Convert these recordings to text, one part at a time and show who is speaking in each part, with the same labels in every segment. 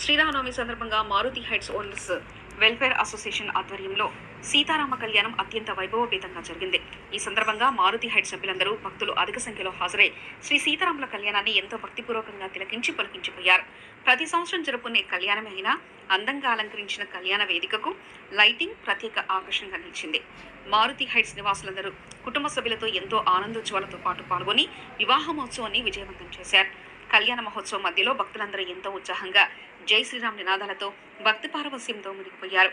Speaker 1: శ్రీరామనవమి సందర్భంగా Maruti heights owners welfare association ఆధ్వర్యంలో సీతారామ కళ్యాణం అత్యంత వైభవపేతంగా జరిగింది. ఈ సందర్భంగా మారుతి హైట్స్ సభ్యులందరూ భక్తులు అధిక సంఖ్యలో హాజరై శ్రీ సీతారాముల కళ్యాణాన్ని ఎంతో భక్తిపూర్వకంగా తిలకించి పలికించిపోయారు. ప్రతి సంవత్సరం జరుపుకునే కళ్యాణమైన అందంగా అలంకరించిన కళ్యాణ వేదికకు లైటింగ్ ప్రత్యేక ఆకర్షణగా నిలిచింది. మారుతి హైట్స్ నివాసులందరూ కుటుంబ సభ్యులతో ఎంతో ఆనందోత్సవాలతో పాటు పాల్గొని వివాహ మహోత్సవాన్ని విజయవంతం చేశారు. కళ్యాణ మహోత్సవం మధ్యలో భక్తులందరూ ఎంతో ఉత్సాహంగా జై శ్రీరామ్ నినాదాలతో భక్తి పారవస్యంతో మునిగిపోయారు.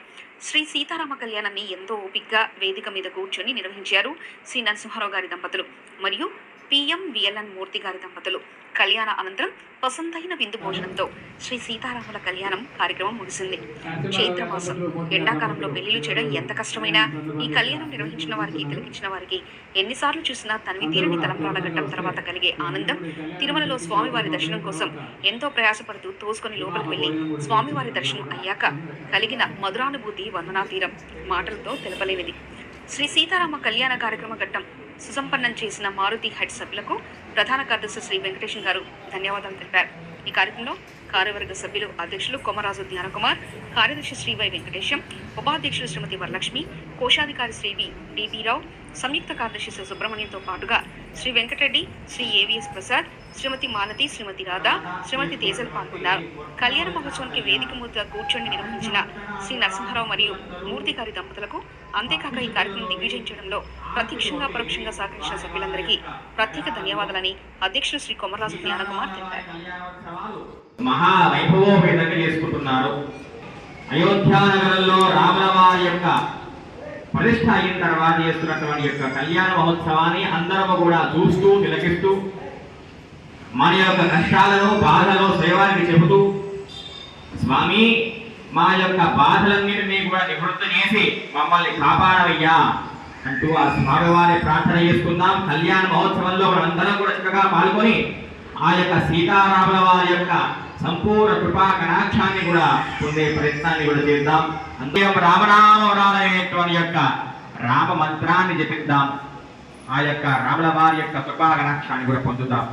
Speaker 1: శ్రీ సీతారామ కళ్యాణాన్ని ఎంతో ఓపికగా వేదిక మీద కూర్చొని నిర్వహించారు శ్రీ నరసింహారావు గారి దంపతులు మరియు పిఎం.విఎల్ఎన్ మూర్తి గారి దంపతులు. కళ్యాణ అనంతరం పసందైన విందు భోజనంతో శ్రీ సీతారాముల కళ్యాణం కార్యక్రమం ముగిసింది. చైత్రమాసం ఎండాకాలంలో పెళ్లిళ్లు చేయడం ఎంత కష్టమైనా ఈ కళ్యాణం నిర్వహించిన వారికి, తిలకించిన వారికి ఎన్నిసార్లు చూసినా తనివి తీరని తలంబ్రాల ఘట్టం తర్వాత కలిగే ఆనందం, తిరుమలలో స్వామివారి దర్శనం కోసం ఎంతో ప్రయాసపడుతూ తోసుకొని లోపలికి వెళ్లి స్వామివారి దర్శనం అయ్యాక కలిగిన మధురానుభూతి వందనాతీరం మాటలతో తెలపలేనిది. శ్రీ సీతారామ కళ్యాణ కార్యక్రమ ఘట్టం సుసంపన్నం చేసిన మారుతి హైట్స్ సభ్యులకు ప్రధాన కార్యదర్శి శ్రీ వెంకటేశం గారు ధన్యవాదాలు తెలిపారు. ఈ కార్యక్రమంలో కార్యవర్గ సభ్యులు అధ్యక్షులు కొమరాజు జ్ఞానకుమార్, కార్యదర్శి శ్రీ వై వెంకటేశం, ఉపాధ్యక్షులు శ్రీమతి వరలక్ష్మి, కోశాధికారి శ్రీ డి.బి. రావు, సంయుక్త కార్యదర్శి శ్రీ సుబ్రహ్మణ్యంతో పాటుగా శ్రీ వెంకటరెడ్డి, శ్రీ ఏవిఎస్ ప్రసాద్, శ్రీమతి మాలతి, శ్రీమతి రాధా, శ్రీమతి తేజలు పాల్గొన్నారు. కళ్యాణ మహోత్సవానికి వేదిక మీద కూర్చొని నిర్వహించిన శ్రీ నరసింహారావు మరియు మూర్తి గారి దంపతులకు, అంతేకాక ఈ కార్యక్రమం దిగ్విజయం చేయడంలో ప్రత్యక్షంగా పరోక్షంగా సహకరించిన సభ్యులందరికీ ప్రత్యేక ధన్యవాదాలని అధ్యక్షులు శ్రీ కొమరాజు జ్ఞానకుమార్ తెలిపారు.
Speaker 2: మహా వైభవోపేతంగా చేసుకుంటున్నారు. అయోధ్య నగరంలో రాముల వారి యొక్క ప్రతిష్ఠ అయిన తర్వాత చేస్తున్నటువంటి యొక్క కళ్యాణ మహోత్సవాన్ని అందరూ కూడా చూస్తూ తిలకిస్తూ మన యొక్క కష్టాలను, బాధలను శ్రీవారికి చెబుతూ, స్వామి మా యొక్క బాధలన్నింటినీ కూడా నివృత్తి చేసి మమ్మల్ని కాపాడవయ్యా అంటూ ఆ స్వామివారి ప్రార్థన చేసుకుందాం. కళ్యాణ మహోత్సవంలో మనందరం కూడా చక్కగా పాల్గొని ఆ యొక్క సీతారాముల వారి యొక్క సంపూర్ణ కృపా కటాక్షాన్ని కూడా పొందే ప్రయత్నాన్ని కూడా చేద్దాం. అంతే రామనామనేటువంటి యొక్క రామ మంత్రాన్ని జపిద్దాం. ఆ యొక్క రాముల వారి యొక్క కృపా కటాక్షాన్ని కూడా పొందుతాం.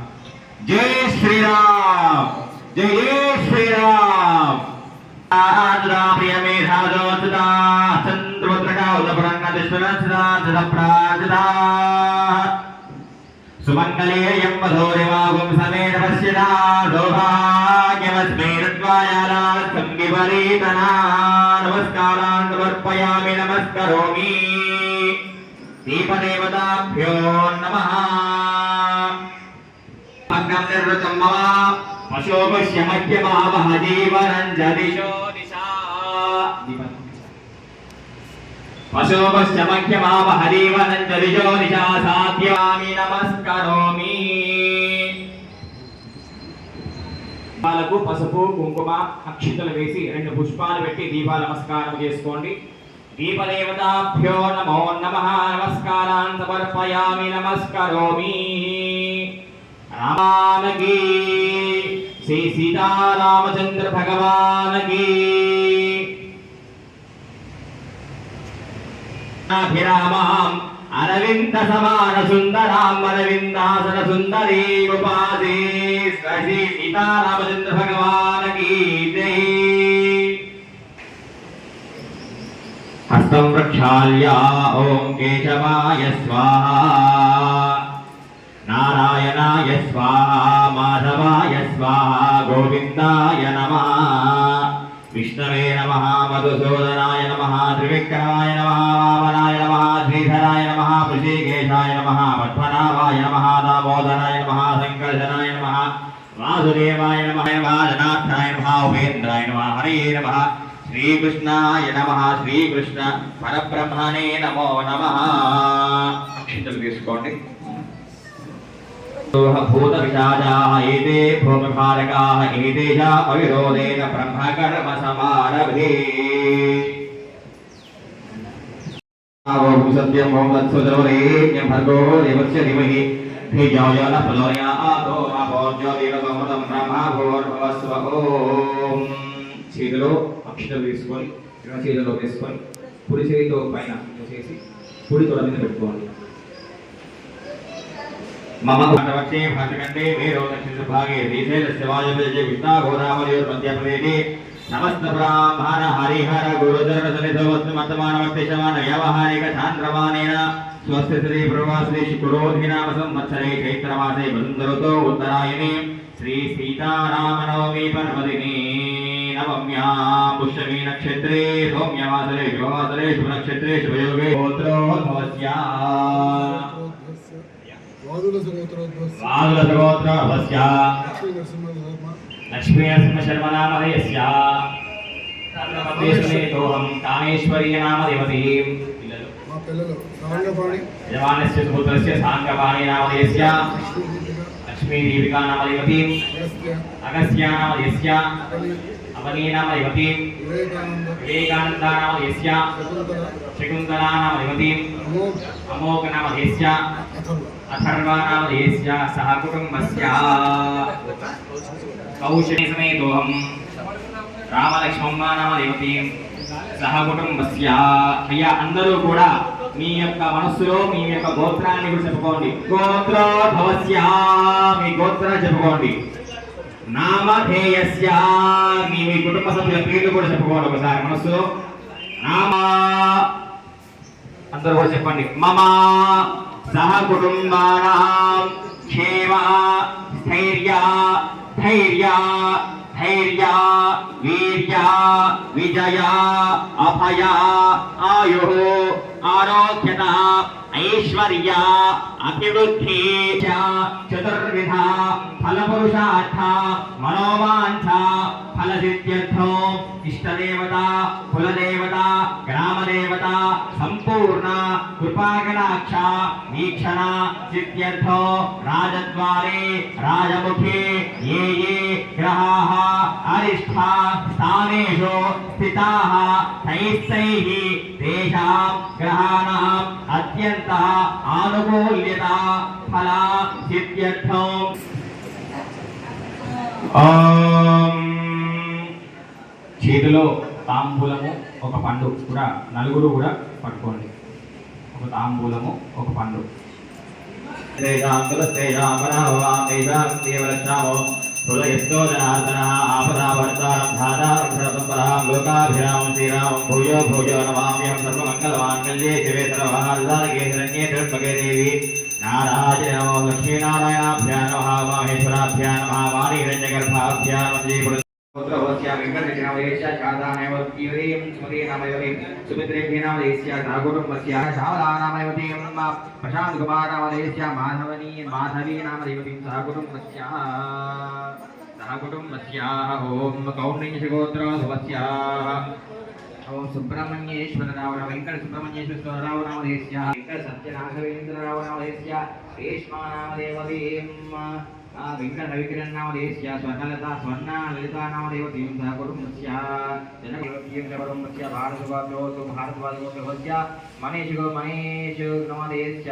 Speaker 2: జై శ్రీరామ్, జై జై శ్రీరామ్. సుమంగళేయం వధూరిమాగుం సమేత పశ్యతా సౌభాగ్యమస్మై రత్వాయాలాస్తం విపరీతనా. నమస్కారాన్ సమర్పయామి, నమస్కరోమి. దీపదేవతాభ్యో నమః. అగ్నం నిర్వృతం మమ పశోపశ్య మధ్యమావహ జీవనం జదిశో దిశా. పశోపశ్య మధ్యమావహ జీవనం జదిశో దిశా సాధ్యామి, నమస్కరోమి. దీపాలకు పసుపు, కుంకుమ, అక్షింతలు వేసి 2 పుష్పాలు పెట్టి దీపాల నమస్కారం చేసుకోండి. దీపదేవతాభ్యో నమో నమః. నమస్కారాన్ సమర్పయామి, నమస్కరోమి. రామాన కీ, శ్రీ సీతారామచంద్ర భగవాన్ కీ. అభిరామాం అరవింద సమాన సుందరాం అరవిందాసన సుందరీ ఉపాసే. శ్రీ సీతారామచంద్ర భగవాన్ కీ జై. హస్తం ప్రక్షాళ్య ఓం కేశవాయ స్వాహా, నారాయణాయ స్వాహా, మాధవాయ స్వాహా, గోవిందాయ నమః. విష్ణవే నమః, మధుసూదనాయ నమః, త్రివిక్రమాయ నమః, వామనాయ నమః, శ్రీధరాయ నమః, ఋషికేశాయ నమః, పద్మనాభాయ నమః, దామోదరాయ నమః, సంకర్షణాయ నమః, వాసుదేవాయ నమః, జనార్దనాయ నమః, ఉపేంద్రాయ నమః. హరే నమః. శ్రీకృష్ణాయ నమః. శ్రీకృష్ణ పరబ్రహ్మణే నమో నమః. అక్షింతలు తీసుకోండి. భూత విశాజాః ఏతే భూమిభారకాః ఏతేషా అవిరోధేన బ్రహ్మకర్మ సమారభే. ఓం సత్యం ఓం తత్సవితుర్వరేణ్యం భర్గో దేవస్య ధీమహి ధియో యో నః ప్రచోదయాత్. అపో జ్యోతిరసమృతం బ్రహ్మ భూర్భువస్వ. ఓం. చేతిలో అక్షతలు తీసుకొని చేతిలో వేసుకొని కుడి చేతితో పైన చేసి కుడి తొడ మీద పెట్టుకోండి. मम भक्तवक्षे भातकण्डे मेरो दक्षिणभागे श्रीशैलस्य वायव्ये कृष्णाघोरावलयोर्मध्यप्रदेशे समस्त ब्राह्मण हरिहर गुरुचरण सनिधवस्तुमतमानवक्तिशमान व्यावहारिक चान्द्रमानेन स्वस्य श्री प्रवासी शुक्रोधि नाम संवत्सरे चैत्रमासे वसुन्धरतो उत्तरायणे श्री सीतारामनवमी पर्वदिने नवम्यां पुष्यमी नक्षत्रे सौम्यवासरे शुभवासरे शुभनक्षत्रे शुभयोगे गोत्रोद्भवस्या वादुलसगोत्रोद्भवस्य लक्ष्मी नरसिंहशर्मनामधेयस्य तन्मध्येशमेतोऽहं कामेश्वरी नामदेवतीं यजमानस्य सुपुत्रस्य साङ्गपाणि नामधेयस्य लक्ष्मीदीपिका नामदेवतीं अगस्त्या नामधेयस्य अवनी नामदेवतीं विवेकानन्दा नामधेयस्य शकुन्तला नामदेवतीं अमोघ नामधेयस्य अथर्वा नामधेयस्य सह कुटुम्बस्य कौशले समेतोऽहं రామలక్ష్మమ్మ నామదేవతీం సహ కుటుంబస్య. అయ్యా అందరూ కూడా మీ యొక్క మనస్సులో మీ యొక్క గోత్రాన్ని కూడా చెప్పుకోండి. గోత్రోద్భవస్య మీ గోత్రాన్ని చెప్పుకోండి. నామధేయస్య మీ మీ కుటుంబ సభ్యుల పేర్లు కూడా చెప్పుకోండి ఒకసారి మనస్సులో. నామ అందరూ కూడా చెప్పండి. మమ సహ కుటుంబానాం క్షేమ స్థైర్య ధైర్య धैर्य वीर्य विजय अभय आयु आरोग्यता ऐश्वर्य अभिवृद्धि चतुर्विध फलपुरुषार्थ मनोवांछ फलसिद्ध्यर्थो इष्टदेवता कुलदेवता ग्रामदेवता संपूर्ण कृपाकटाक्ष वीक्षण सिद्ध्यर्थो राजद्वारे राजमुखे ये ये ग्रहाः अरिष्ठ स्थानेषु स्थिताः तैस्तैः तेषां ग्रहाणाम् अत्यन्त आनुकूल्यता फल सिद्ध्यर्थो చేతిలో తాంబూలము ఒక పండు కూడా నలుగురు కూడా పట్టుకోండి. ఒక తాంబూలము ఒక పండు. లోకాభిరామం శ్రీరామం భూయో భూయో నమామ్యం సర్వమంగళమాంగళ్యే శివే సర్వహారదారకే శరణ్యే త్ర్యంబకే దేవి నారాయణ నమో లక్ష్మీనారాయణాభ్యాం నమః మాహేశ్వరాభ్యాం నమః వాణి హిరణ్యగర్భాభ్యాం నమః पुत्रवस्य वेंकटनामदेयस्य शारदानामदेवीं सुमतीनामदेवीं सुमित्रेभ्यनामदेयस्य साकुटुम्बस्य शावदानामदेवीं प्रशान्तकुमारनामदेयस्य माधवीनामदेवीं साकुटुम्बस्य ॐ कौण्डिन्यगोत्रोद्भवस्य ॐ सुब्रह्मण्येश्वरराव वेंकटसुब्रह्मण्येश्वरराव नामदेयस्य वेंकटसत्यनाथवेन्द्रराव नामदेयस्य रेष्मानामदेवीं वेंकट रविकिरण नामदेयस्य स्वर्णलता स्वर्णा ललिता नामदेवतीं सह कुटुम्बस्य जनकदेवतीं च कुटुम्बस्य भारतवाद्योस्तु भारतवाद्योस्तु मनेश नामदेयस्य